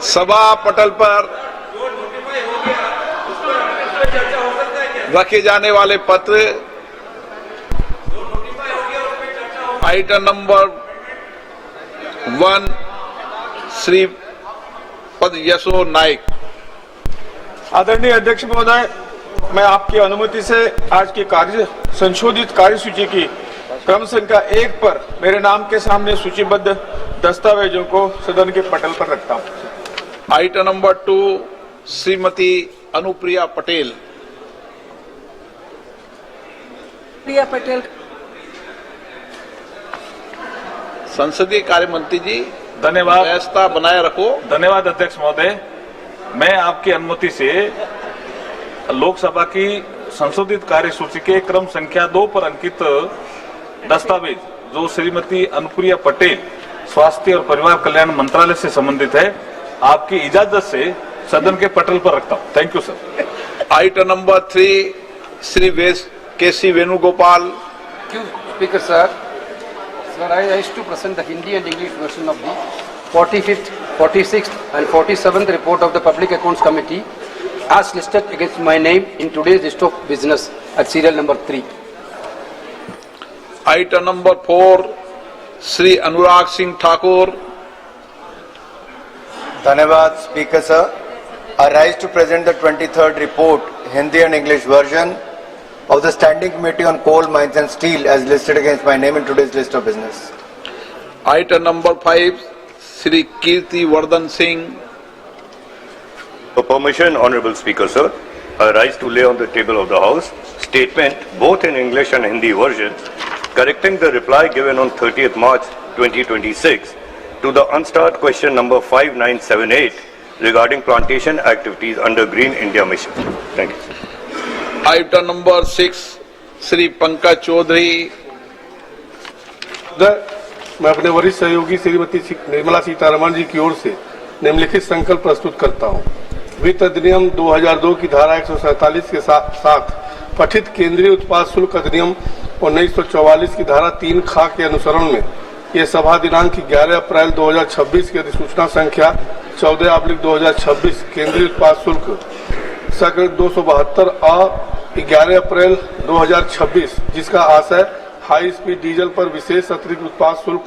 सभा पटल पर रखे जाने वाले पत्र आइटम नंबर 1 श्री पद यशो नाइक। आदरणीय अध्यक्ष महोदय, मैं आपकी अनुमति से आज की संशोधित कार्यसूची की क्रम संख्या 1 पर मेरे नाम के सामने सूचीबद्ध दस्तावेजों को सदन के पटल पर रखता हूं। Item number 2 Shrimati Anupriya Patel. प्रिया पटेल। संसदीय कार्य मंत्री जी, धन्यवाद। व्यवस्था बनाए रखो। धन्यवाद अध्यक्ष महोदय, मैं आपकी अनुमति से लोकसभा की संशोधित कार्यसूची के क्रम संख्या 2 पर अंकित दस्तावेज जो श्रीमती अनुप्रिया पटेल स्वास्थ्य और परिवार कल्याण मंत्रालय से संबंधित है, आपकी इजाजत से सदन के पटल पर रखता हूं। Thank you sir. Item number 3 Shri KC Venugopal. Speaker sir, I wish to present the Hindi and English version of the 45th, 46th and 47th report of the Public Accounts Committee as listed against my name in today's list of business at serial number 3. Item number 4 Shri Anurag Singh Thakur. धन्यवाद speaker sir. I rise to present the 23rd report, Hindi and English version of the Standing Committee on Coal, Mines and Steel as listed against my name in today's list of business. Item number 5 Shri Kirti Vardhan Singh. For permission, Honorable Speaker, sir, I rise to lay on the table of the House statement both in English and Hindi version correcting the reply given on 30th March 2026 to the unstarred question number 5978 regarding plantation activities under Green India Mission. Thank you. Item number 6 Shri Pankaj Chaudhary. मैं अपने वरिष्ठ सहयोगी श्रीमती निर्मला सीतारमण जी की ओर से निम्नलिखित संकल्प प्रस्तुत करता हूं। वित्त अधिनियम 2002 की धारा 147 के साथ पठित केंद्रीय उत्पाद शुल्क अधिनियम 1944 की धारा 3 ख के अनुसरण में ये सभा दिनांक 11 अप्रैल 2026 की अधिसूचना संख्या 14/2026 केंद्रीय उत्पाद शुल्क संकलन 272 अ 11 अप्रैल 2026 जिसका आशय हाई स्पीड डीजल पर विशेष अतिरिक्त उत्पाद शुल्क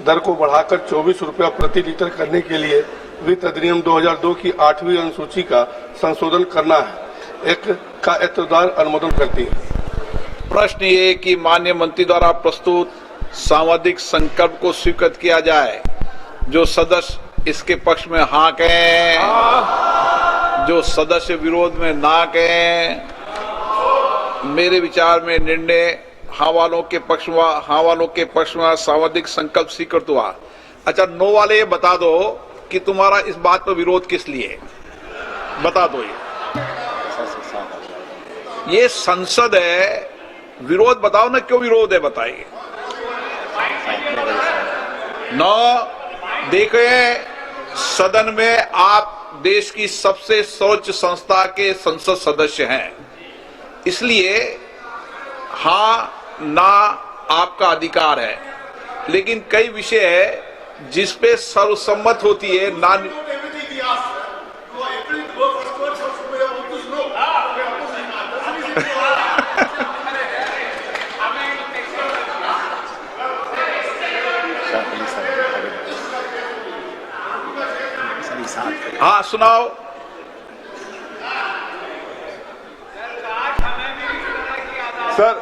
दर को बढ़ाकर 24 रुपया प्रति लीटर करने के लिए वित्त अधिनियम 2002 की 8वीं अनुसूची का संशोधन करना है। एक का एतदार अनुमोदन करती है। प्रश्न ये कि माननीय मंत्री द्वारा प्रस्तुत सांविधिक संकल्प को स्वीकृत किया जाए। जो सदस्य इसके पक्ष में हाँ कहें, जो सदस्य विरोध में ना कहें। मेरे विचार में निर्णय हाँ वालों के पक्ष में सांविधिक संकल्प स्वीकृत हुआ। अच्छा, नो वाले ये बता दो कि तुम्हारा इस बात पर विरोध किस लिए, बता दो। ये संसद है, विरोध बताओ ना, क्यों विरोध है बताइए। नौ देखिए, सदन में आप देश की सबसे सर्वोच्च संस्था के संसद सदस्य हैं, इसलिए हाँ ना आपका अधिकार है, लेकिन कई विषय है जिस पे सर्वसम्मत होती है ना। हाँ सुनाओ।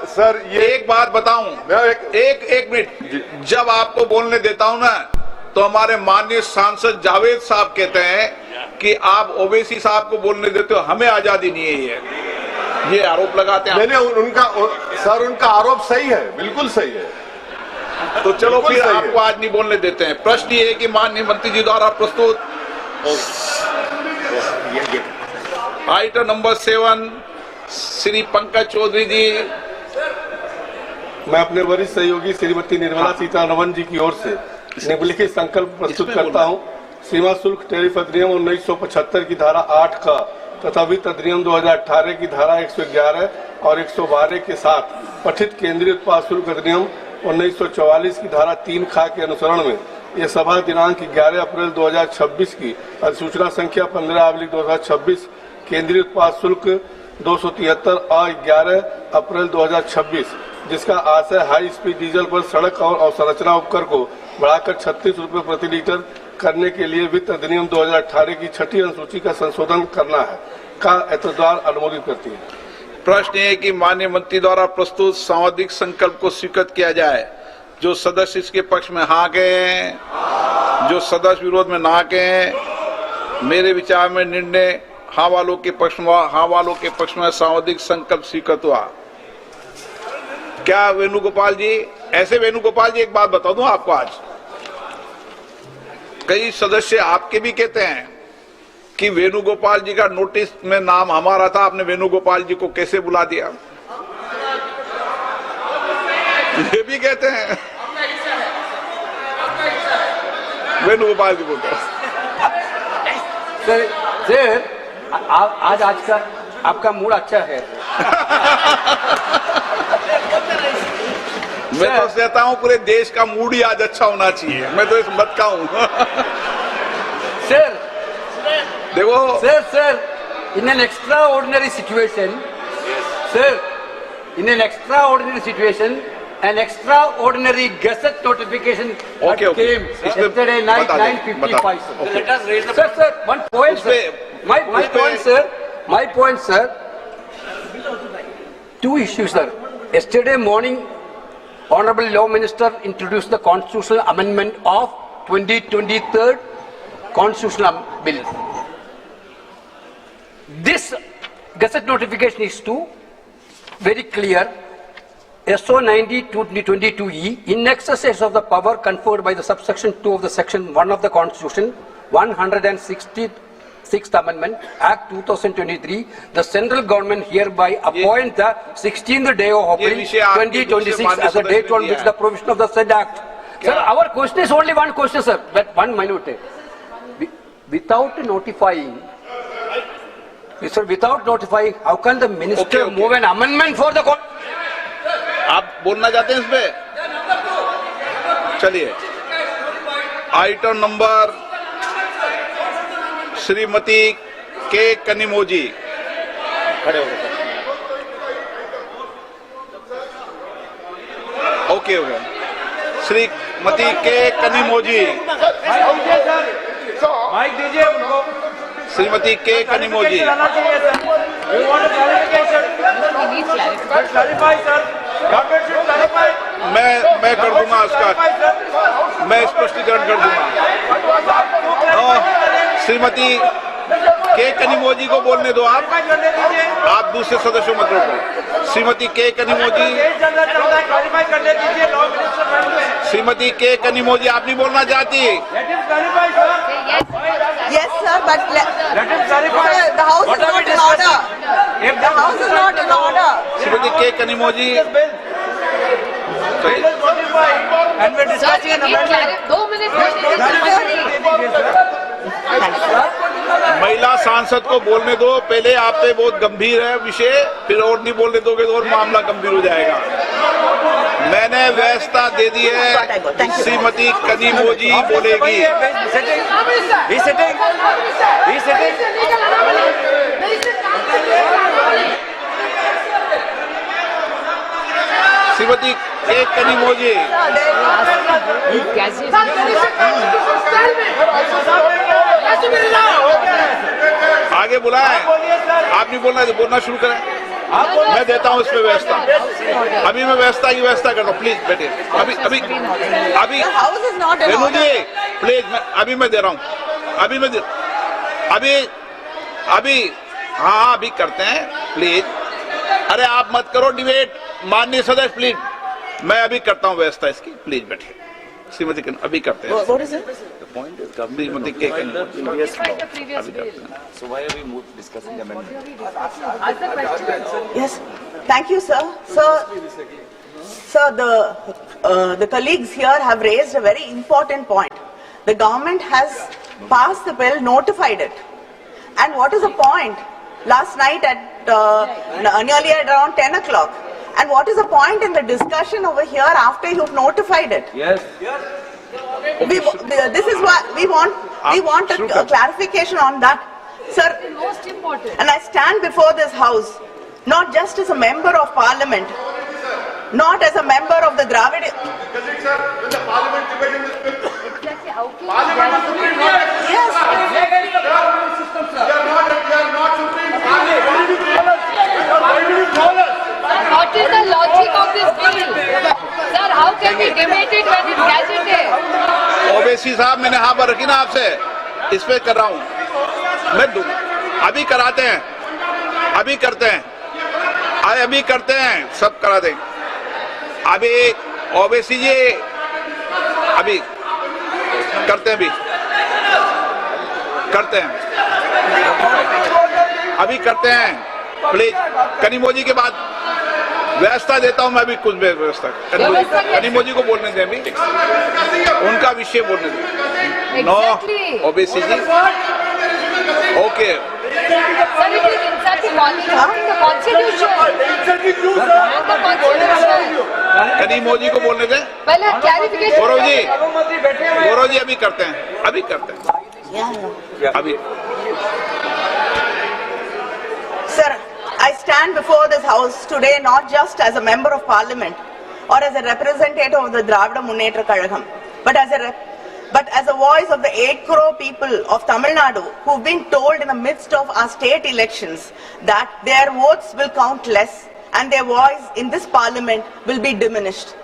सर ये एक बात बताऊं, एक मिनट, जब आपको बोलने देता हूं ना तो हमारे माननीय सांसद जावेद साहब कहते हैं कि आप ओवैसी साहब को बोलने देते हो, हमें आजादी नहीं है। ये आरोप लगाते हैं। उनका आरोप सही है, बिल्कुल सही है। तो चलो फिर आपको आज नहीं बोलने देते हैं। प्रश्न ये है कि माननीय मंत्री जी द्वारा प्रस्तुत आइटम नंबर 7 श्री पंकज चौधरी जी। मैं अपने वरिष्ठ सहयोगी श्रीमती निर्मला सीतारमण जी की ओर से निम्नलिखित संकल्प प्रस्तुत करता हूं। सीमा शुल्क टैरिफ अधिनियम 1975 की धारा 8 का तथा वित्त अधिनियम 2018 की धारा 111 और 112 के साथ पठित केंद्रीय उत्पाद शुल्क अधिनियम 1944 की धारा 3 ख के अनुसरण में ये सभा दिनांक 11 अप्रैल 2026 की अधिसूचना संख्या 15/2026 केंद्रीय उत्पाद शुल्क 273 और 11 अप्रैल 2026 जिसका आशय हाई स्पीड डीजल पर सड़क और अवसंरचना उपकर को बढ़ाकर 36 रुपये प्रति लीटर करने के लिए वित्त अधिनियम 2018 की 6ठी अनुसूची का संशोधन करना है का एतद्वारा अनुमोदित करती है। प्रश्न ये है कि माननीय मंत्री द्वारा प्रस्तुत सांविधिक संकल्प को स्वीकृत किया जाए। जो सदस्य इसके पक्ष में हाँ कहें, जो सदस्य विरोध में ना कहें। मेरे विचार में निर्णय हाँ वालों के पक्ष में सांविधिक संकल्प स्वीकृत हुआ। क्या वेणुगोपाल जी, ऐसे वेणुगोपाल जी एक बात बता दूं आपको, आज कई सदस्य आपके भी कहते हैं कि वेणुगोपाल जी का नोटिस में नाम हमारा था, आपने वेणुगोपाल जी को कैसे बुला दिया, ये भी कहते हैं। वेणुगोपाल जी बोलते सर आज का आपका मूड अच्छा है। मैं तो कहता हूं पूरे देश का मूड ही आज अच्छा होना चाहिए, मैं तो इस मत का हूं। सर देखो sir in an extraordinary situation, sir, in an extraordinary situation, an extraordinary gazette notification Okay. came yesterday night 9:55. Okay. Let us raise the Sir, one point, sir. My point, sir. Two issues, sir. Yesterday morning, Honorable Law Minister introduced the constitutional amendment of 2023 constitutional bill. This gazette notification is to very clear. SO 90/2022E in exercise of the power conferred by the subsection 2 of the section 1 of the Constitution, 166th Amendment, Act 2023, the central government hereby appoint the 16th day of April 2026 as the date on which the provision of the said Act. Sir, our question is only one question, sir. But 1 minute. Without notifying, sir, without notifying, how can the minister move an amendment for the court? आप बोलना चाहते हैं इस पे? चलिए, item number Shrimati के कनिमोजी खड़े हो गए। ओके हो गया। श्रीमती के कनिमोजी, माइक दीजिए उनको। श्रीमती के कनिमोजी। मैं कर दूंगा उसका, मैं स्पष्टीकरण कर दूंगा। श्रीमती के कनिमोजी को बोलने दो, आप दूसरे सदस्यों मत रोको। श्रीमती के कनिमोजी, श्रीमती के कनिमोजी, आप नहीं बोलना चाहती? Yes, sir, but sir, the house is not in order. The house is not in order. Shrimati के Kanimozhi, And we're discussing an amendment. 2 minutes. महिला सांसद को बोलने दो। पहले आप पे बहुत गंभीर है विषय, फिर और नहीं बोलने दोगे तो और मामला गंभीर हो जाएगा। मैंने व्यवस्था दे दी है, श्रीमती कनिमोजी बोलेगी। श्रीमती के कनिमोजी, आगे बुलाएं। आप नहीं बोलना, बोलना शुरू करें। मैं देता हूं इसमें व्यवस्था। अभी मैं व्यवस्था की व्यवस्था करता हूँ, प्लीज बैठिए। अभी रेणु जी प्लीज, अभी मैं दे रहा हूँ। अभी हाँ अभी करते हैं प्लीज। अरे आप मत करो डिबेट, माननीय सदस्य प्लीज। मैं अभी करता हूँ व्यवस्था इसकी, प्लीज बैठिए। श्रीमती अभी करते हैं। श्रीमती के So why are we discussing the amendment? Yes, thank you, sir. Sir, the colleagues here have raised a very important point. The government has passed the bill, notified it, and what is the point last night at nearly at around 10 o'clock. And what is the point in the discussion over here after you've notified it? Yes. This is why we want a clarification on that, sir. Most important. And I stand before this house not just as a member of parliament, not as a member of the Dravid. Exactly. How can Yes. What is the logic of this bill? Sir, how can we debate it when it's gazetted? Owaisi साहब, मैंने हाँ पर रखी ना आपसे, इस पे कर रहा हूँ मैं। अभी कराते हैं, अभी करते हैं, अभी करते हैं, सब करा दें। अभी ओवैसी जी अभी करते हैं, अभी करते हैं, अभी करते हैं। प्लीज कनिमोजी के बाद व्यवस्था देता हूं मैं, भी कुछ व्यवस्था कनिमोजी को बोलने दें, अभी उनका विषय बोलने दें। No OBC ji, okay. Sir, it is inside the constitution. Kanimozhi को बोलने दें। पहले clarification. गौरव जी अभी करते हैं, अभी करते हैं, अभी। Sir, I stand before this house today not just as a member of parliament or as a representative of the Dravida Munnetra Kazhagam, but as a voice of the 8 crore people of Tamil Nadu who've been told in the midst of our state elections that their votes will count less and their voice in this parliament will be diminished.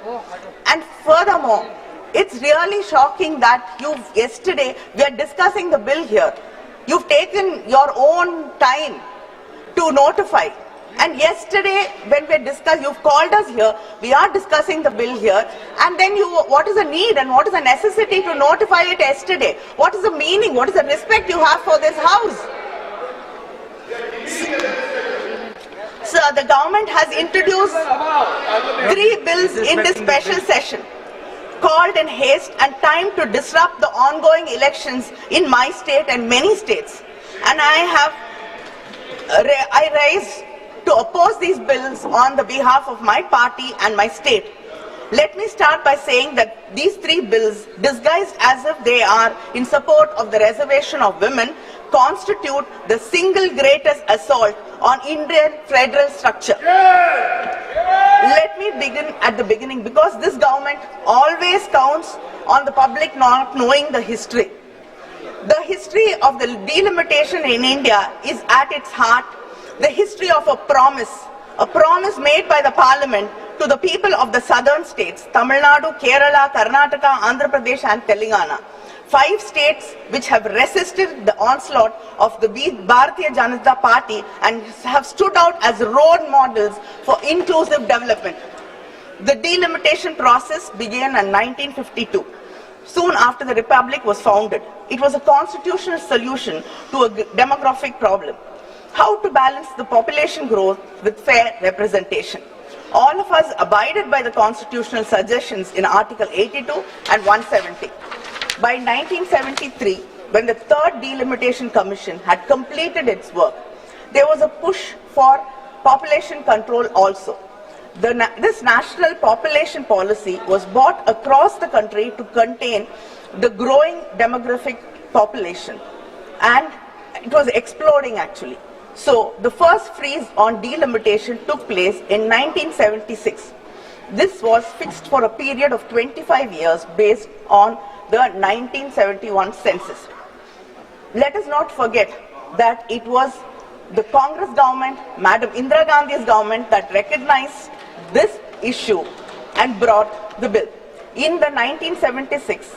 And furthermore, it's really shocking that yesterday we are discussing the bill here. You've taken your own time to notify. And yesterday, when we discussed, you've called us here, we are discussing the bill here, and then what is the need and what is the necessity to notify it yesterday? What is the meaning? What is the respect you have for this house? Sir, the government has introduced 3 bills in this special session, called in haste and time to disrupt the ongoing elections in my state and many states. And I raised to oppose these bills on the behalf of my party and my state. Let me start by saying that these 3 bills, disguised as if they are in support of the reservation of women, constitute the single greatest assault on Indian federal structure. Let me begin at the beginning, because this government always counts on the public not knowing the history. The history of the delimitation in India is at its heart the history of a promise made by the parliament to the people of the southern states, Tamil Nadu, Kerala, Karnataka, Andhra Pradesh and Telangana. 5 states which have resisted the onslaught of the Bharatiya Janata Party and have stood out as role models for inclusive development. The delimitation process began in 1952. Soon after the Republic was founded. It was a constitutional solution to a demographic problem. How to balance the population growth with fair representation. All of us abided by the constitutional suggestions in Article 82 and 170. By 1973, when the 3rd Delimitation Commission had completed its work, there was a push for population control also. This national population policy was brought across the country to contain the growing demographic population, and it was exploding actually. So the first freeze on delimitation took place in 1976. This was fixed for a period of 25 years based on the 1971 census. Let us not forget that it was the Congress government, Madam Indira Gandhi's government, that recognized this issue and brought the bill. In the 1976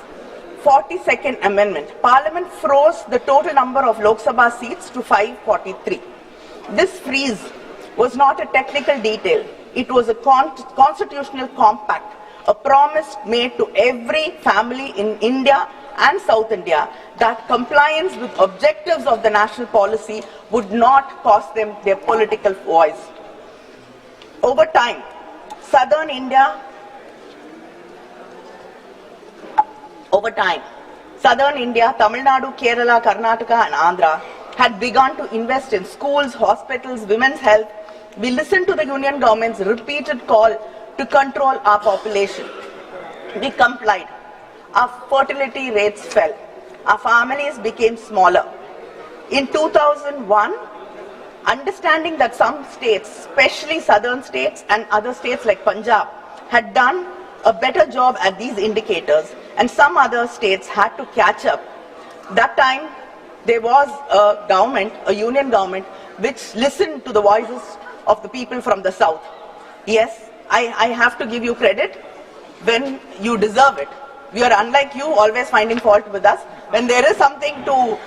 42nd Amendment, Parliament froze the total number of Lok Sabha seats to 543. This freeze was not a technical detail. It was a constitutional compact, a promise made to every family in India and South India that compliance with objectives of the national policy would not cost them their political voice. Over time, Southern India, Tamil Nadu, Kerala, Karnataka and Andhra had begun to invest in schools, hospitals, women's health, we listened to the union government's repeated call to control our population. We complied. Our fertility rates fell. Our families became smaller. In 2001, understanding that some states, especially southern states and other states like Punjab, had done a better job at these indicators, and some other states had to catch up. That time, there was a government, a union government, which listened to the voices of the people from the south. Yes, I have to give you credit when you deserve it. We are unlike you, always finding fault with us. When there is something to,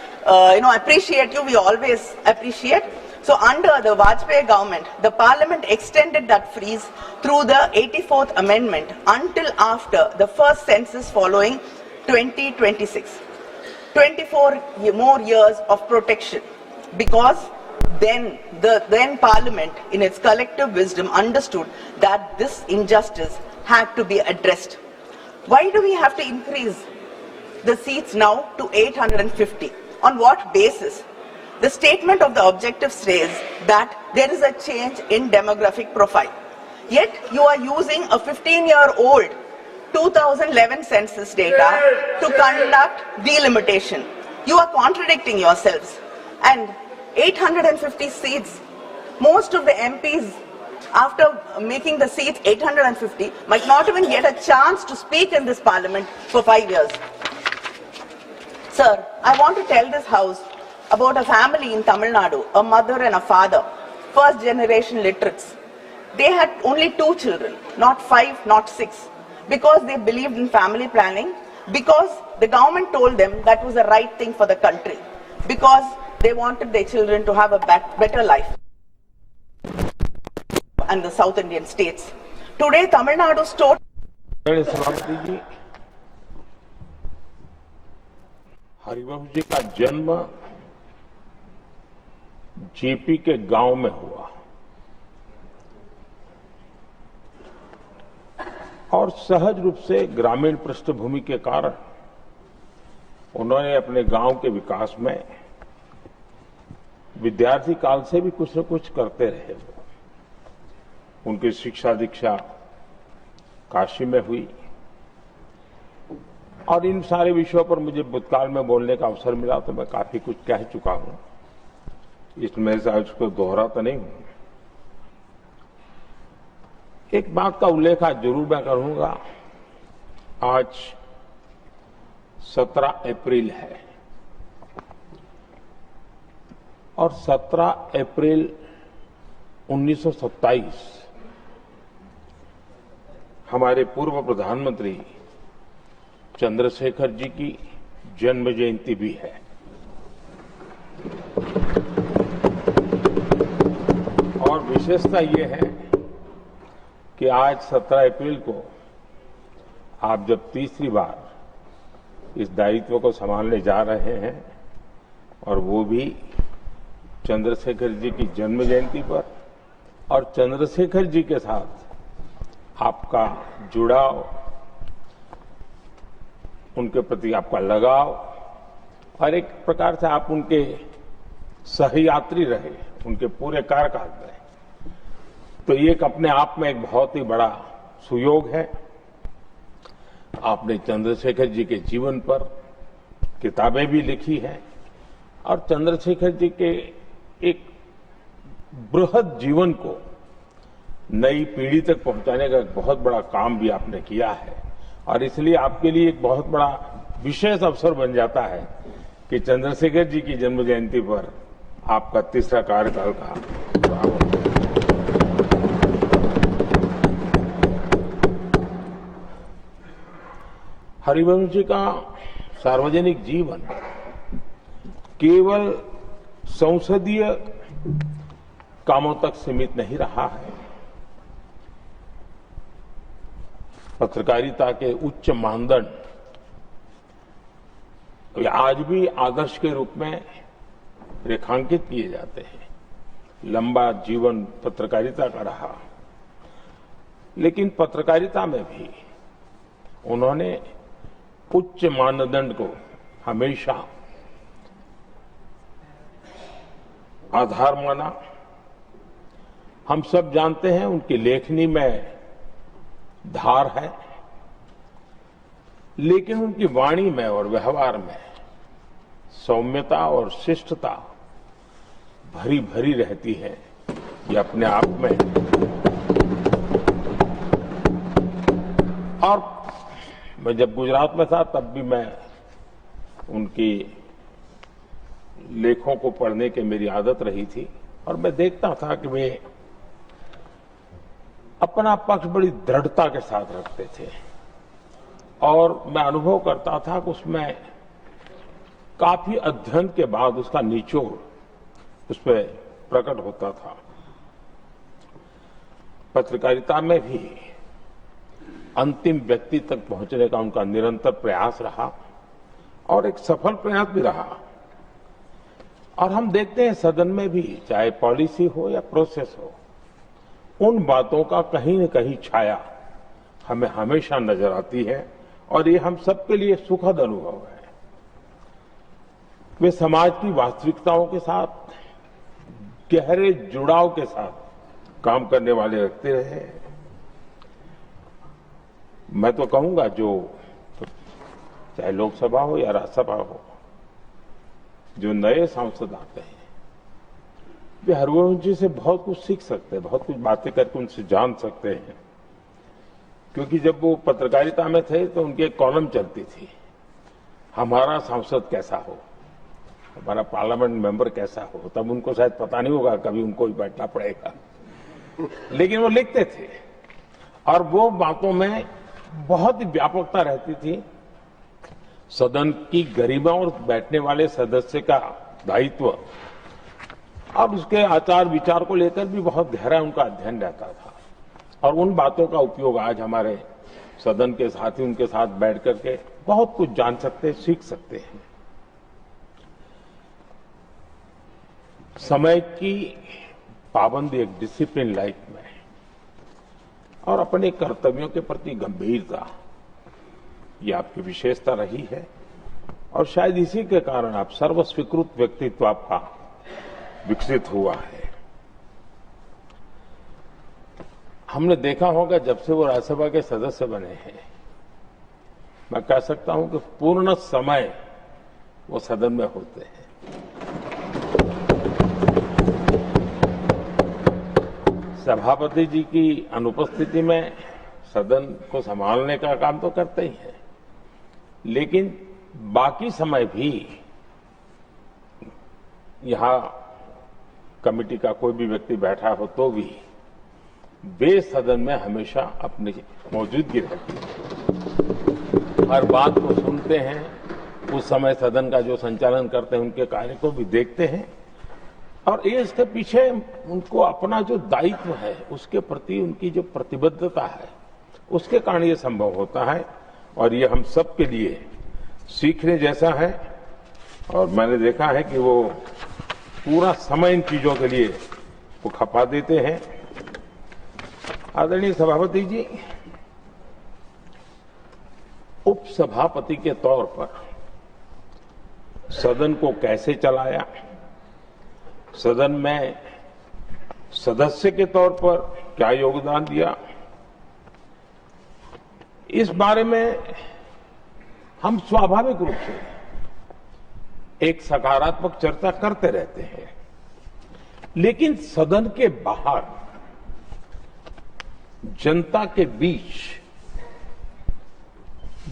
appreciate you, we always appreciate. So under the Vajpayee government, the parliament extended that freeze through the 84th amendment until after the first census following 2026. 24 more years of protection, because then the parliament in its collective wisdom understood that this injustice had to be addressed. Why do we have to increase the seats now to 850? On what basis? The statement of the objective says that there is a change in demographic profile. Yet you are using a 15-year-old 2011 census data to conduct delimitation. You are contradicting yourselves. And 850 seats, most of the MPs, after making the seats 850, might not even get a chance to speak in this parliament for 5 years. Sir, I want to tell this house about a family in Tamil Nadu, a mother and a father, first generation literates. They had only 2 children, not 5, not 6, because they believed in family planning, because the government told them that was the right thing for the country, because they wanted their children to have a better life. And the South Indian states. Today, Tamil Nadu's total. Harivansh ji का जन्म JP के गांव में हुआ और सहज रूप से ग्रामीण पृष्ठभूमि के कारण उन्होंने अपने गांव के विकास में विद्यार्थी काल से भी कुछ न कुछ करते रहे। उनकी शिक्षा दीक्षा काशी में हुई और इन सारे विषयों पर मुझे भूतकाल में बोलने का अवसर मिला तो मैं काफी कुछ कह चुका हूं, इसमें से उसको दोहराता नहीं हूं। एक बात का उल्लेख आज जरूर मैं करूंगा। आज 17 अप्रैल है और 17 अप्रैल 1927 हमारे पूर्व प्रधानमंत्री चंद्रशेखर जी की जन्म जयंती भी है। और विशेषता ये है कि आज 17 अप्रैल को आप जब तीसरी बार इस दायित्व को संभालने जा रहे हैं और वो भी चंद्रशेखर जी की जन्म जयंती पर, और चंद्रशेखर जी के साथ आपका जुड़ाव, उनके प्रति आपका लगाव और एक प्रकार से आप उनके सहयात्री रहे उनके पूरे कार्यकाल में, तो ये एक अपने आप में एक बहुत ही बड़ा सुयोग है। आपने चंद्रशेखर जी के जीवन पर किताबें भी लिखी हैं और चंद्रशेखर जी के एक बृहद जीवन को नई पीढ़ी तक पहुंचाने का एक बहुत बड़ा काम भी आपने किया है और इसलिए आपके लिए एक बहुत बड़ा विशेष अवसर बन जाता है कि चंद्रशेखर जी की जन्म जयंती पर आपका तीसरा कार्यकाल का प्रारंभ। हरिवंश जी का सार्वजनिक जीवन केवल संसदीय कामों तक सीमित नहीं रहा है। पत्रकारिता के उच्च मानदंड आज भी आदर्श के रूप में रेखांकित किए जाते हैं। लंबा जीवन पत्रकारिता का रहा, लेकिन पत्रकारिता में भी उन्होंने उच्च मानदंड को हमेशा आधार माना। हम सब जानते हैं उनकी लेखनी में धार है, लेकिन उनकी वाणी में और व्यवहार में सौम्यता और शिष्टता भरी भरी रहती है। ये अपने आप में, और मैं जब गुजरात में था तब भी मैं उनकी लेखों को पढ़ने की मेरी आदत रही थी, और मैं देखता था कि वे अपना पक्ष बड़ी दृढ़ता के साथ रखते थे, और मैं अनुभव करता था कि उसमें काफी अध्ययन के बाद उसका निचोड़ उस पर प्रकट होता था। पत्रकारिता में भी अंतिम व्यक्ति तक पहुंचने का उनका निरंतर प्रयास रहा, और एक सफल प्रयास भी रहा। और हम देखते हैं सदन में भी, चाहे पॉलिसी हो या प्रोसेस हो, उन बातों का कहीं न कहीं छाया हमें हमेशा नजर आती है, और ये हम सबके लिए सुखद अनुभव है। वे समाज की वास्तविकताओं के साथ गहरे जुड़ाव के साथ काम करने वाले व्यक्ति रहे। मैं तो कहूंगा जो चाहे लोकसभा हो या राज्यसभा हो, जो नए सांसद आते हैं वे हरवंश जी से बहुत कुछ सीख सकते हैं, बहुत कुछ बातें करके उनसे जान सकते हैं। क्योंकि जब वो पत्रकारिता में थे तो उनकी एक कॉलम चलती थी, हमारा सांसद कैसा हो, हमारा पार्लियामेंट मेंबर कैसा हो। तब उनको शायद पता नहीं होगा, कभी उनको ही बैठना पड़ेगा, लेकिन वो लिखते थे, और वो बातों में बहुत ही व्यापकता रहती थी। सदन की गरिमा और बैठने वाले सदस्य का दायित्व और उसके आचार विचार को लेकर भी बहुत गहरा उनका अध्ययन रहता था, और उन बातों का उपयोग आज हमारे सदन के साथी उनके साथ बैठ करके बहुत कुछ जान सकते, सीख सकते हैं। समय की पाबंदी, एक डिसिप्लिन लाइफ में, और अपने कर्तव्यों के प्रति गंभीरता, ये आपकी विशेषता रही है, और शायद इसी के कारण आप सर्वस्वीकृत व्यक्तित्व आपका विकसित हुआ है। हमने देखा होगा जब से वो राज्यसभा के सदस्य बने हैं, मैं कह सकता हूं कि पूर्ण समय वो सदन में होते हैं। सभापति जी की अनुपस्थिति में सदन को संभालने का काम तो करते ही हैं, लेकिन बाकी समय भी यहां कमेटी का कोई भी व्यक्ति बैठा हो तो भी वे सदन में हमेशा अपनी मौजूदगी रहती है, हर बात को सुनते हैं, उस समय सदन का जो संचालन करते हैं उनके कार्य को भी देखते हैं, और ये इसके पीछे उनको अपना जो दायित्व है उसके प्रति उनकी जो प्रतिबद्धता है उसके कारण ये संभव होता है, और ये हम सब के लिए सीखने जैसा है। और मैंने देखा है कि वो पूरा समय इन चीजों के लिए वो खपा देते हैं। आदरणीय सभापति जी, उपसभापति के तौर पर सदन को कैसे चलाया, सदन में सदस्य के तौर पर क्या योगदान दिया, इस बारे में हम स्वाभाविक रूप से एक सकारात्मक चर्चा करते रहते हैं, लेकिन सदन के बाहर जनता के बीच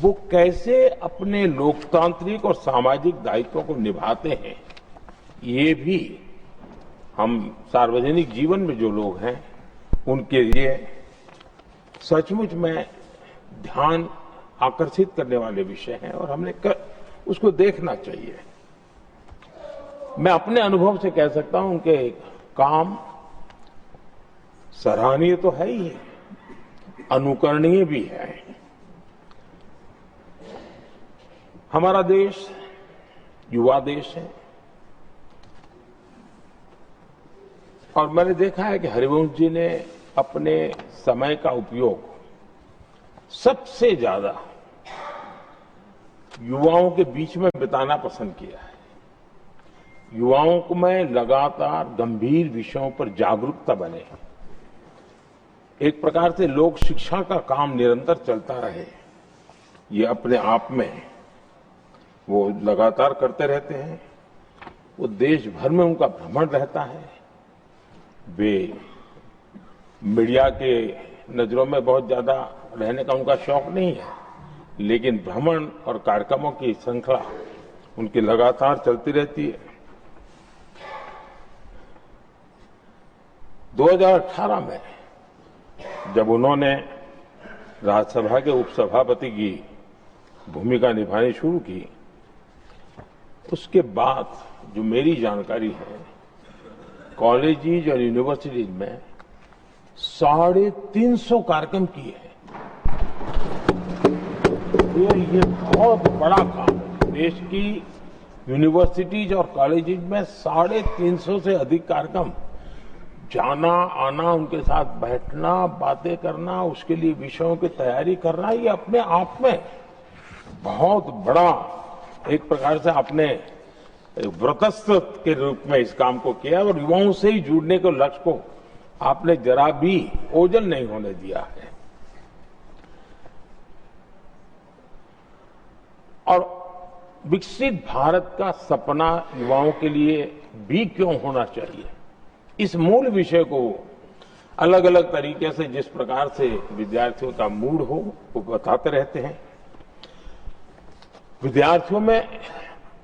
वो कैसे अपने लोकतांत्रिक और सामाजिक दायित्वों को निभाते हैं, ये भी हम सार्वजनिक जीवन में जो लोग हैं उनके लिए सचमुच में ध्यान आकर्षित करने वाले विषय हैं, और हमने उसको देखना चाहिए। मैं अपने अनुभव से कह सकता हूं उनके काम सराहनीय तो है ही, अनुकरणीय भी है। हमारा देश युवा देश है, और मैंने देखा है कि हरिवंश जी ने अपने समय का उपयोग सबसे ज्यादा युवाओं के बीच में बिताना पसंद किया है। युवाओं को में लगातार गंभीर विषयों पर जागरूकता बने, एक प्रकार से लोक शिक्षा का काम निरंतर चलता रहे, ये अपने आप में वो लगातार करते रहते हैं। वो देश भर में उनका भ्रमण रहता है। वे मीडिया के नजरों में बहुत ज्यादा रहने का उनका शौक नहीं है, लेकिन भ्रमण और कार्यक्रमों की श्रृंखला उनकी लगातार चलती रहती है। 2018 में जब उन्होंने राज्यसभा के उपसभापति की भूमिका निभानी शुरू की, उसके बाद जो मेरी जानकारी है, कॉलेजेज और यूनिवर्सिटीज में 350 कार्यक्रम किए हैं। ये बहुत बड़ा काम है। देश की यूनिवर्सिटीज और कॉलेजेज में 350 से अधिक कार्यक्रम, जाना आना, उनके साथ बैठना, बातें करना, उसके लिए विषयों की तैयारी करना, ये अपने आप में बहुत बड़ा एक प्रकार से आपने व्रतस्थ के रूप में इस काम को किया और युवाओं से ही जुड़ने के लक्ष्य को आपने जरा भी ओझल नहीं होने दिया है। और विकसित भारत का सपना युवाओं के लिए भी क्यों होना चाहिए, इस मूल विषय को अलग अलग तरीके से जिस प्रकार से विद्यार्थियों का मूड हो वो बताते रहते हैं। विद्यार्थियों में,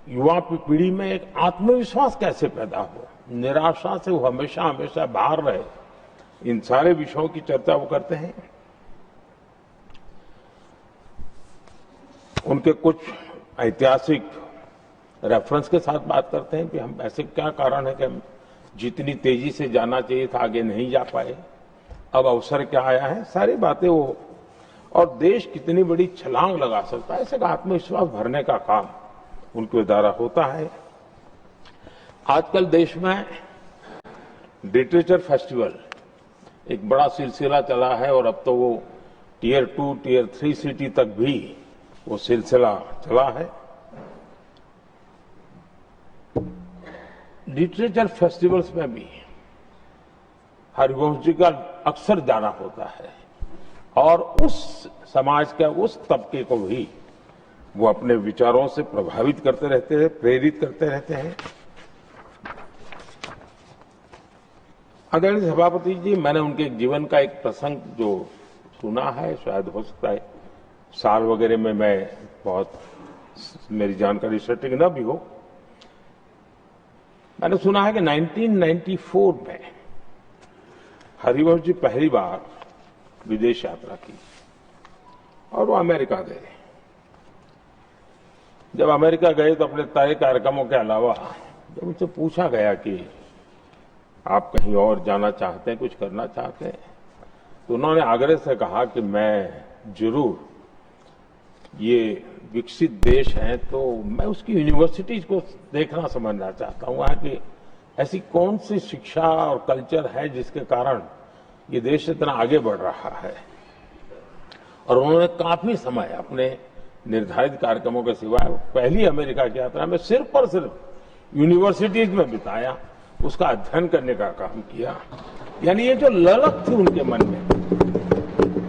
युवा पीढ़ी में एक आत्मविश्वास कैसे पैदा हो, निराशा से वो हमेशा हमेशा बाहर रहे, इन सारे विषयों की चर्चा वो करते हैं। उनके कुछ ऐतिहासिक रेफरेंस के साथ बात करते हैं कि हम ऐसे क्या कारण है कि हम जितनी तेजी से जाना चाहिए था आगे नहीं जा पाए, अब अवसर क्या आया है, सारी बातें वो, और देश कितनी बड़ी छलांग लगा सकता है, ऐसे का आत्मविश्वास भरने का काम उनके द्वारा होता है। आजकल देश में लिटरेचर फेस्टिवल एक बड़ा सिलसिला चला है और अब तो वो टियर 2, टियर 3 सिटी तक भी वो सिलसिला चला है। लिटरेचर फेस्टिवल्स में भी हरिवंश जी का अक्सर जाना होता है और उस समाज का उस तबके को भी वो अपने विचारों से प्रभावित करते रहते हैं, प्रेरित करते रहते हैं। आदरणीय सभापति जी, मैंने उनके जीवन का एक प्रसंग जो सुना है, शायद हो सकता है साल वगैरह में मैं बहुत मेरी जानकारी सटीक न भी हो, मैंने सुना है कि 1994 में हरिवंश जी पहली बार विदेश यात्रा की और वो अमेरिका गए। जब अमेरिका गए तो अपने तय कार्यक्रमों के अलावा जब उनसे पूछा गया कि आप कहीं और जाना चाहते हैं, कुछ करना चाहते हैं, तो उन्होंने आग्रह से कहा कि मैं जरूर, ये विकसित देश है तो मैं उसकी यूनिवर्सिटीज को देखना समझना चाहता हूं, वहां की ऐसी कौन सी शिक्षा और कल्चर है जिसके कारण ये देश इतना आगे बढ़ रहा है। और उन्होंने काफी समय अपने निर्धारित कार्यक्रमों के सिवाय पहली अमेरिका की यात्रा में सिर्फ और सिर्फ यूनिवर्सिटीज में बिताया, उसका अध्ययन करने का काम किया। यानी ये जो ललक थी उनके मन में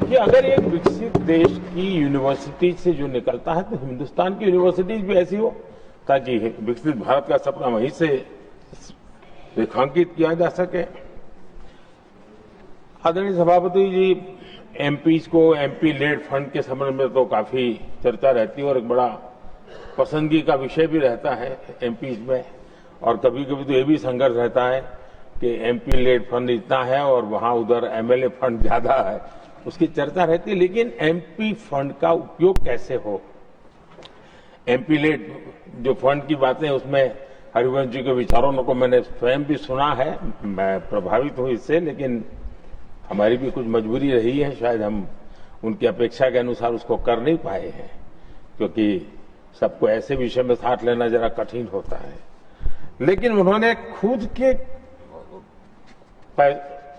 कि अगर एक विकसित देश की यूनिवर्सिटी से जो निकलता है तो हिंदुस्तान की यूनिवर्सिटीज भी ऐसी हो ताकि विकसित भारत का सपना वहीं से रेखांकित किया जा सके। आदरणीय सभापति जी, एमपीज को एमपी लेड फंड के संबंध में तो काफी चर्चा रहती है और एक बड़ा पसंदगी का विषय भी रहता है एमपीज में, और कभी कभी तो ये भी संघर्ष रहता है कि एमपी लेड फंड इतना है और वहां उधर एमएलए फंड ज्यादा है, उसकी चर्चा रहती है। लेकिन एमपी फंड का उपयोग कैसे हो, एमपी लेड जो फंड की बातें, उसमें हरिवंश जी के विचारों को मैंने स्वयं भी सुना है, मैं प्रभावित हूं इससे, लेकिन हमारी भी कुछ मजबूरी रही है, शायद हम उनकी अपेक्षा के अनुसार उसको कर नहीं पाए हैं, क्योंकि सबको ऐसे विषय में साथ लेना जरा कठिन होता है। लेकिन उन्होंने खुद के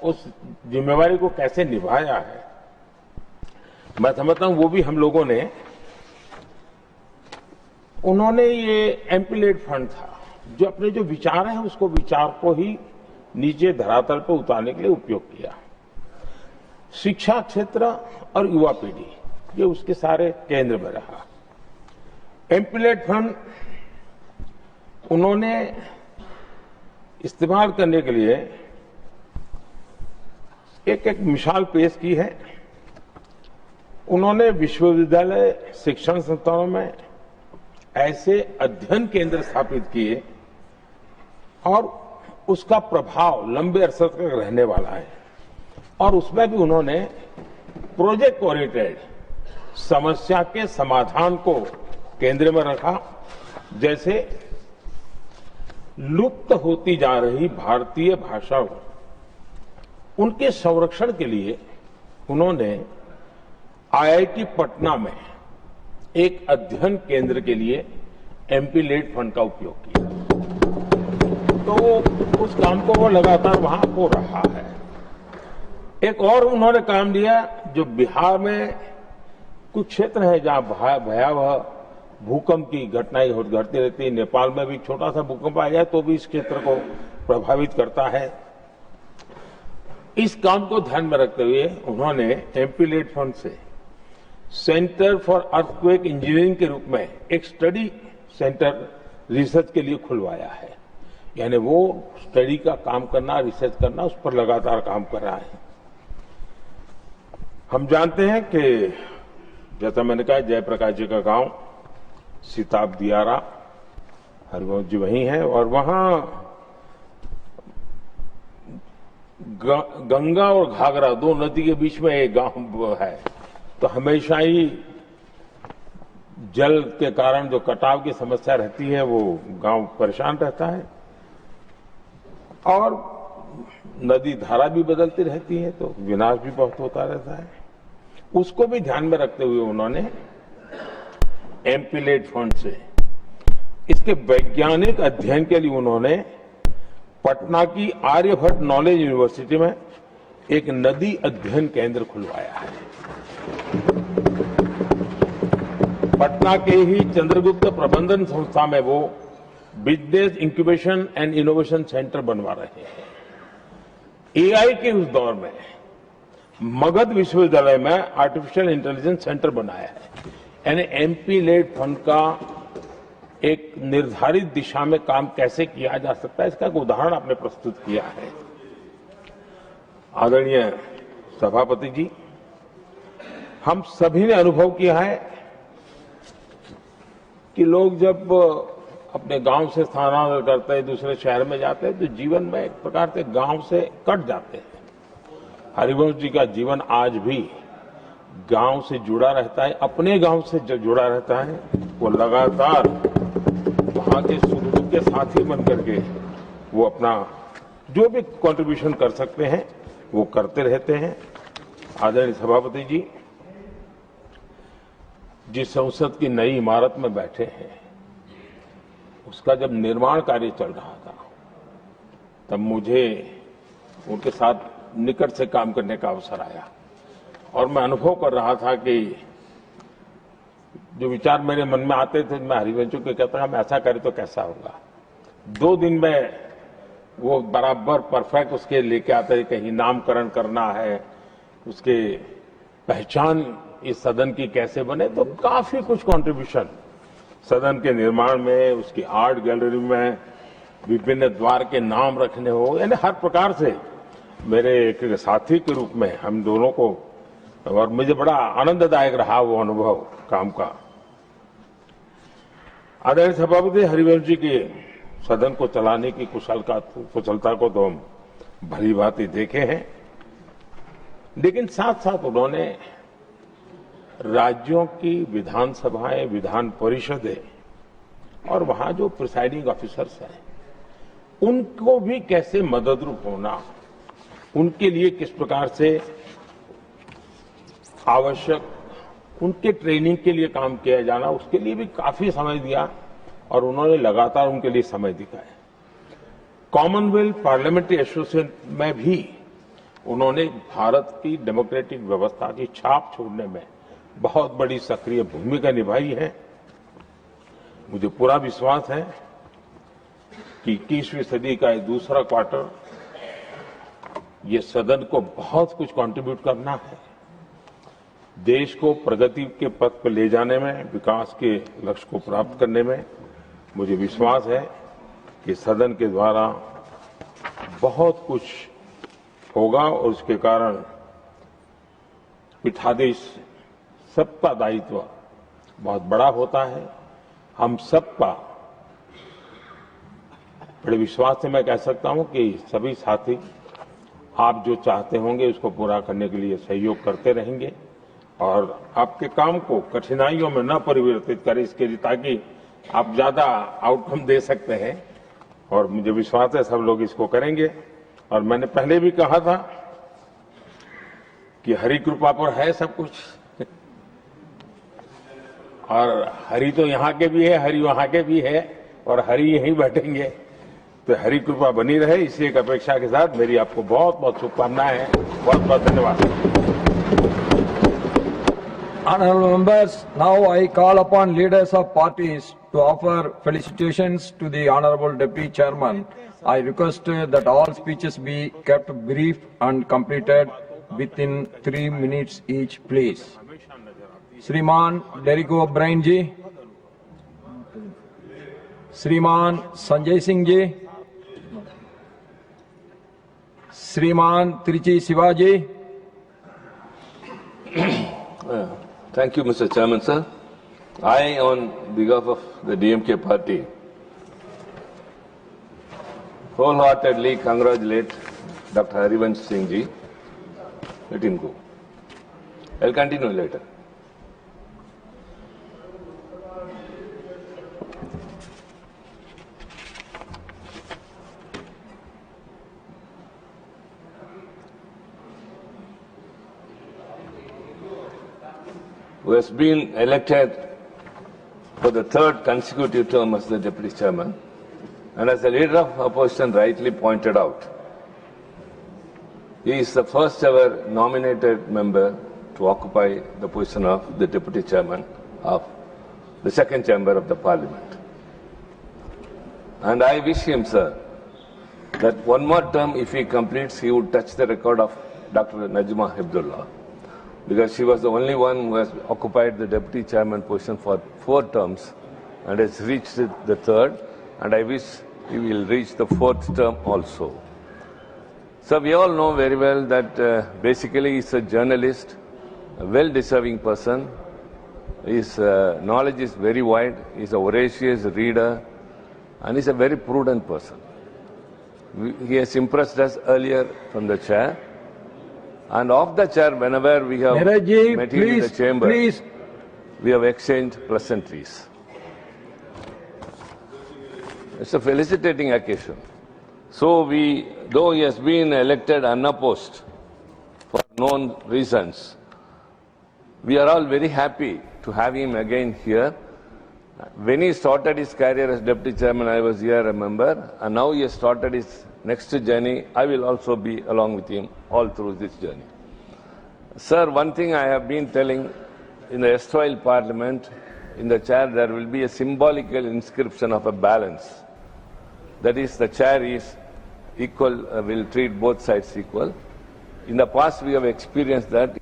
उस जिम्मेवारी को कैसे निभाया है, मैं समझता हूं वो भी हम लोगों ने, उन्होंने ये एमपी लेड फंड था जो अपने जो विचार हैं उसको विचार को ही नीचे धरातल पर उतारने के लिए उपयोग किया। शिक्षा क्षेत्र और युवा पीढ़ी ये उसके सारे केंद्र में रहा। एमपीलेट फंड उन्होंने इस्तेमाल करने के लिए एक मिसाल पेश की है। उन्होंने विश्वविद्यालय शिक्षण संस्थानों में ऐसे अध्ययन केंद्र स्थापित किए और उसका प्रभाव लंबे अरसे तक रहने वाला है। और उसमें भी उन्होंने प्रोजेक्ट ओरिएंटेड समस्या के समाधान को केंद्र में रखा। जैसे लुप्त होती जा रही भारतीय भाषाओं उनके संरक्षण के लिए उन्होंने आईआईटी पटना में एक अध्ययन केंद्र के लिए एमपीलेट फंड का उपयोग किया। तो उस काम को वो लगातार वहां हो रहा है। एक और उन्होंने काम लिया जो बिहार में कुछ क्षेत्र है जहां भयावह भूकंप की घटनाएं घटती रहती है। नेपाल में भी छोटा सा भूकंप आ जाए तो भी इस क्षेत्र को प्रभावित करता है। इस काम को ध्यान में रखते हुए उन्होंने एमपीलेट फंड से सेंटर फॉर अर्थक्वेक इंजीनियरिंग के रूप में एक स्टडी सेंटर रिसर्च के लिए खुलवाया है। यानी वो स्टडी का काम करना, रिसर्च करना, उस पर लगातार काम कर रहा है। हम जानते हैं कि जैसा मैंने कहा जयप्रकाश जी का गांव सीताब दियारा, हरिवंश जी वही हैं और वहां गंगा और घाघरा दो नदी के बीच में एक गांव है। तो हमेशा ही जल के कारण जो कटाव की समस्या रहती है वो गांव परेशान रहता है और नदी धारा भी बदलती रहती है तो विनाश भी बहुत होता रहता है। उसको भी ध्यान में रखते हुए उन्होंने एमपीलेट फंड से इसके वैज्ञानिक अध्ययन के लिए उन्होंने पटना की आर्यभट्ट नॉलेज यूनिवर्सिटी में एक नदी अध्ययन केंद्र खुलवाया है। पटना के ही चंद्रगुप्त प्रबंधन संस्था में वो business incubation and innovation centre बनवा रहे हैं। एआई के उस दौर में मगध विश्वविद्यालय में आर्टिफिशियल इंटेलिजेंस सेंटर बनाया है। यानी एमपीलेट फंड का एक निर्धारित दिशा में काम कैसे किया जा सकता है इसका एक उदाहरण आपने प्रस्तुत किया है। आदरणीय सभापति जी, हम सभी ने अनुभव किया है कि लोग जब अपने गांव से स्थानांतरण करते हैं, दूसरे शहर में जाते हैं तो जीवन में एक प्रकार से गांव से कट जाते हैं। हरिवंश जी का जीवन आज भी गांव से जुड़ा रहता है, अपने गांव से जुड़ा रहता है। वो लगातार वहां के सुख के साथी बन करके वो अपना जो भी कंट्रीब्यूशन कर सकते हैं वो करते रहते हैं। आदरणीय सभापति जी, जिस संसद की नई इमारत में बैठे हैं उसका जब निर्माण कार्य चल रहा था तब मुझे उनके साथ निकट से काम करने का अवसर आया और मैं अनुभव कर रहा था कि जो विचार मेरे मन में आते थे मैं हरिवंशों को कहता हम ऐसा करें तो कैसा होगा। 2 दिन में वो बराबर परफेक्ट उसके लेके आते थे। कहीं नामकरण करना है, उसके पहचान इस सदन की कैसे बने, तो काफी कुछ कंट्रीब्यूशन सदन के निर्माण में, उसकी आर्ट गैलरी में, विभिन्न द्वार के नाम रखने हो, यानी हर प्रकार से मेरे एक साथी के रूप में हम दोनों को, और मुझे बड़ा आनंददायक रहा वो अनुभव काम का। आदरणीय सभापति, हरिवंश जी के सदन को चलाने की कुशलता को तो हम भली भांति देखे हैं, लेकिन साथ साथ उन्होंने राज्यों की विधानसभाएं, विधान परिषदें और वहां जो प्रिसाइडिंग ऑफिसर्स हैं उनको भी कैसे मददरूप होना, उनके लिए किस प्रकार से आवश्यक उनके ट्रेनिंग के लिए काम किया जाना, उसके लिए भी काफी समय दिया और उन्होंने लगातार उनके लिए समय दिखाया। कॉमनवेल्थ पार्लियामेंट्री एसोसिएशन में भी उन्होंने भारत की डेमोक्रेटिक व्यवस्था की छाप छोड़ने में बहुत बड़ी सक्रिय भूमिका निभाई है। मुझे पूरा विश्वास है कि 21वीं सदी का ये दूसरा क्वार्टर, ये सदन को बहुत कुछ कंट्रीब्यूट करना है। देश को प्रगति के पथ पर ले जाने में, विकास के लक्ष्य को प्राप्त करने में मुझे विश्वास है कि सदन के द्वारा बहुत कुछ होगा और उसके कारण पीठाधीश सबका दायित्व बहुत बड़ा होता है। हम सबका बड़े विश्वास से मैं कह सकता हूं कि सभी साथी आप जो चाहते होंगे उसको पूरा करने के लिए सहयोग करते रहेंगे और आपके काम को कठिनाइयों में न परिवर्तित करें, इसके लिए ताकि आप ज्यादा आउटकम दे सकते हैं। और मुझे विश्वास है सब लोग इसको करेंगे। और मैंने पहले भी कहा था कि हरि कृपा पर है सब कुछ, और हरि तो यहाँ के भी है, हरि वहां के भी है, और हरि यहीं बैठेंगे, तो हरि कृपा बनी रहे, इसी एक अपेक्षा के साथ मेरी आपको बहुत बहुत शुभकामनाएं हैं। बहुत बहुत धन्यवाद। Honorable members, now I call upon leaders of parties to offer felicitations to the Honorable Deputy Chairman. I request that all speeches be kept brief and completed within 3 minutes each, please. Shriman Derrick O'Brien ji, Shriman Sanjay Singh ji, Shriman Trichy Shivaji. Thank you, Mr. Chairman, sir. I, on behalf of the DMK party, wholeheartedly congratulate Dr. Harivansh Singh ji. Let him go. I'll continue later. Who has been elected for the third consecutive term as the Deputy Chairman, and as the Leader of Opposition rightly pointed out, he is the first ever nominated member to occupy the position of the Deputy Chairman of the second chamber of the Parliament. And I wish him, sir, that one more term, if he completes, he would touch the record of Dr. Najma Hepzullah, because she was the only one who has occupied the Deputy Chairman position for 4 terms and has reached the third, and I wish he will reach the 4th term also. So we all know very well that basically he's a journalist, a well-deserving person. His knowledge is very wide, he's a voracious reader, and he's a very prudent person. He has impressed us earlier from the chair. And off the chair, whenever we have met him in the chamber, we have exchanged pleasantries. It's a felicitating occasion. So though he has been elected unopposed for known reasons, we are all very happy to have him again here. When he started his career as Deputy Chairman, I was here a member, and now he has started his next journey. I will also be along with him all through this journey. Sir, one thing I have been telling in the erstwhile Parliament, in the chair there will be a symbolical inscription of a balance. That is, the chair is equal, will treat both sides equal. In the past we have experienced that.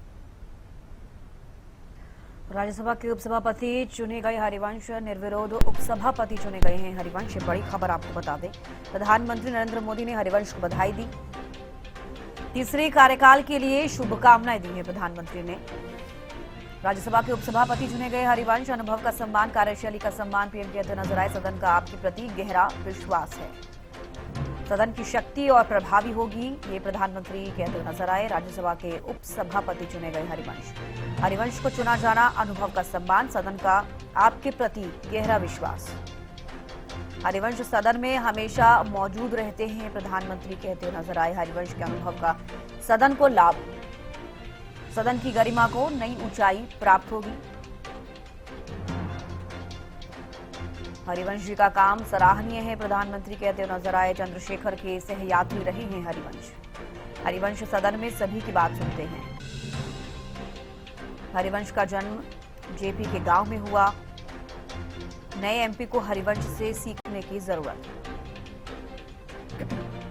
Rajya Sabha के उपसभापति चुने गए हरिवंश निर्विरोध उपसभापति चुने गए हैं हरिवंश। बड़ी खबर आपको बता दें, प्रधानमंत्री नरेंद्र मोदी ने हरिवंश को बधाई दी। तीसरे कार्यकाल के लिए शुभकामनाएं दी हैं प्रधानमंत्री ने। राज्यसभा के उपसभापति चुने गए हरिवंश, अनुभव का सम्मान, कार्यशैली का सम्मान पीएम कहते नजर आए। सदन का आपके प्रति गहरा विश्वास है, सदन की शक्ति और प्रभावी होगी, ये प्रधानमंत्री कहते नजर आए। राज्यसभा के उपसभापति चुने गए हरिवंश। हरिवंश को चुना जाना, अनुभव का सम्मान, सदन का आपके प्रति गहरा विश्वास। हरिवंश सदन में हमेशा मौजूद रहते हैं, प्रधानमंत्री कहते नजर आए। हरिवंश के अनुभव का सदन को लाभ, सदन की गरिमा को नई ऊंचाई प्राप्त होगी। हरिवंश जी का काम सराहनीय है, प्रधानमंत्री कहते नजर आए। चंद्रशेखर के सहयात्री रहे हैं हरिवंश। हरिवंश सदन में सभी की बात सुनते हैं। हरिवंश का जन्म जेपी के गांव में हुआ। नए एमपी को हरिवंश से सीखने की जरूरत है। करें।